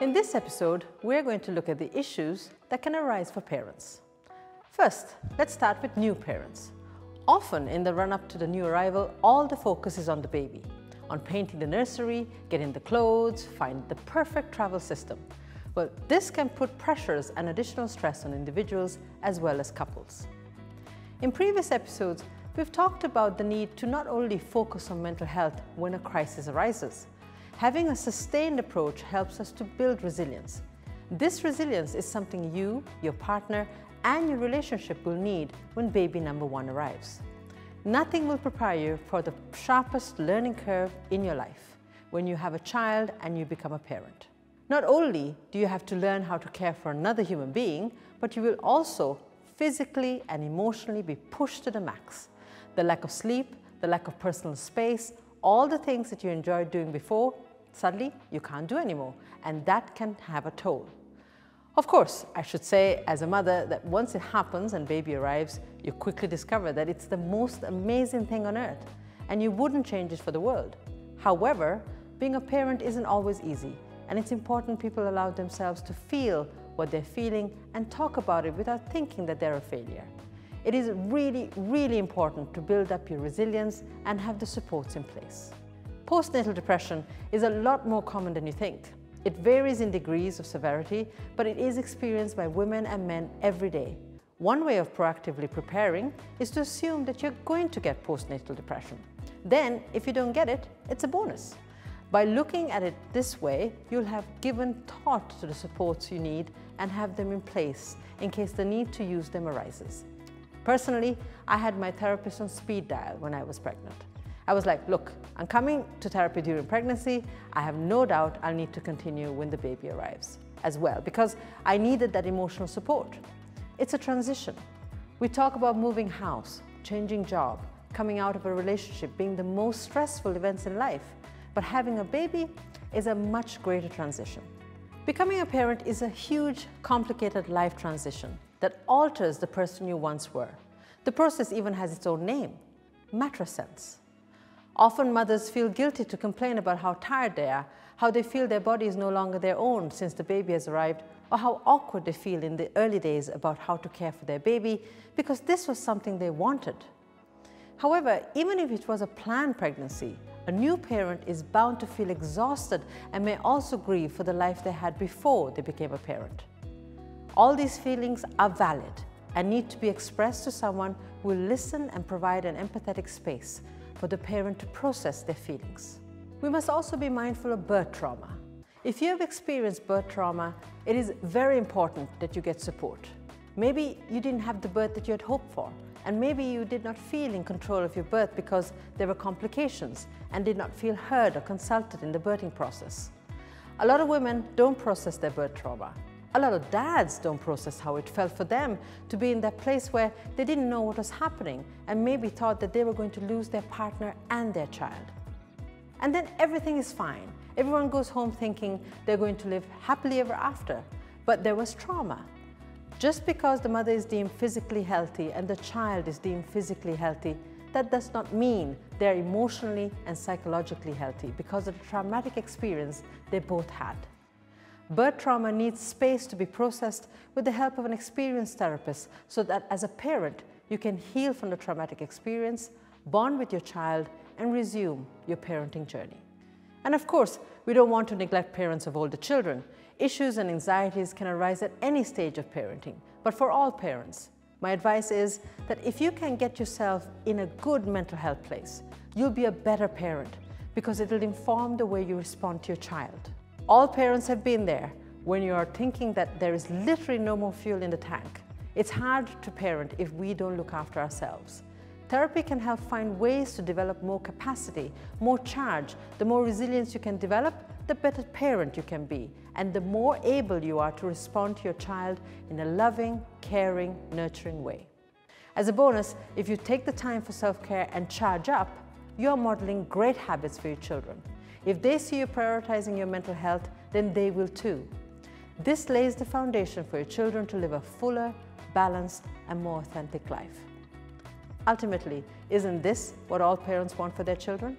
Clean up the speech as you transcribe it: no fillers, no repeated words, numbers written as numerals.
In this episode, we're going to look at the issues that can arise for parents. First, let's start with new parents. Often in the run-up to the new arrival, all the focus is on the baby, on painting the nursery, getting the clothes, finding the perfect travel system. Well, this can put pressures and additional stress on individuals as well as couples. In previous episodes, we've talked about the need to not only focus on mental health when a crisis arises. Having a sustained approach helps us to build resilience. This resilience is something you, your partner, and your relationship will need when baby number one arrives. Nothing will prepare you for the sharpest learning curve in your life when you have a child and you become a parent. Not only do you have to learn how to care for another human being, but you will also physically and emotionally be pushed to the max. The lack of sleep, the lack of personal space, all the things that you enjoyed doing before, suddenly you can't do anymore, and that can have a toll. Of course, I should say as a mother that once it happens and baby arrives, you quickly discover that it's the most amazing thing on earth, and you wouldn't change it for the world. However, being a parent isn't always easy, and it's important people allow themselves to feel what they're feeling and talk about it without thinking that they're a failure. It is really, really important to build up your resilience and have the supports in place. Postnatal depression is a lot more common than you think. It varies in degrees of severity, but it is experienced by women and men every day. One way of proactively preparing is to assume that you're going to get postnatal depression. Then, if you don't get it, it's a bonus. By looking at it this way, you'll have given thought to the supports you need and have them in place in case the need to use them arises. Personally, I had my therapist on speed dial when I was pregnant. I was like, look, I'm coming to therapy during pregnancy. I have no doubt I'll need to continue when the baby arrives as well, because I needed that emotional support. It's a transition. We talk about moving house, changing job, coming out of a relationship being the most stressful events in life. But having a baby is a much greater transition. Becoming a parent is a huge, complicated life transition that alters the person you once were. The process even has its own name, matrescence. Often mothers feel guilty to complain about how tired they are, how they feel their body is no longer their own since the baby has arrived, or how awkward they feel in the early days about how to care for their baby because this was something they wanted. However, even if it was a planned pregnancy, a new parent is bound to feel exhausted and may also grieve for the life they had before they became a parent. All these feelings are valid and need to be expressed to someone who will listen and provide an empathetic space for the parent to process their feelings. We must also be mindful of birth trauma. If you have experienced birth trauma, it is very important that you get support. Maybe you didn't have the birth that you had hoped for, and maybe you did not feel in control of your birth because there were complications and did not feel heard or consulted in the birthing process. A lot of women don't process their birth trauma. A lot of dads don't process how it felt for them to be in that place where they didn't know what was happening and maybe thought that they were going to lose their partner and their child. And then everything is fine. Everyone goes home thinking they're going to live happily ever after, but there was trauma. Just because the mother is deemed physically healthy and the child is deemed physically healthy, that does not mean they're emotionally and psychologically healthy because of the traumatic experience they both had. Birth trauma needs space to be processed with the help of an experienced therapist so that as a parent, you can heal from the traumatic experience, bond with your child, and resume your parenting journey. And of course, we don't want to neglect parents of older children. Issues and anxieties can arise at any stage of parenting, but for all parents, my advice is that if you can get yourself in a good mental health place, you'll be a better parent because it will inform the way you respond to your child. All parents have been there when you are thinking that there is literally no more fuel in the tank. It's hard to parent if we don't look after ourselves. Therapy can help find ways to develop more capacity, more charge. The more resilience you can develop, the better parent you can be, and the more able you are to respond to your child in a loving, caring, nurturing way. As a bonus, if you take the time for self-care and charge up, you're modeling great habits for your children. If they see you prioritizing your mental health, then they will too. This lays the foundation for your children to live a fuller, balanced, and more authentic life. Ultimately, isn't this what all parents want for their children?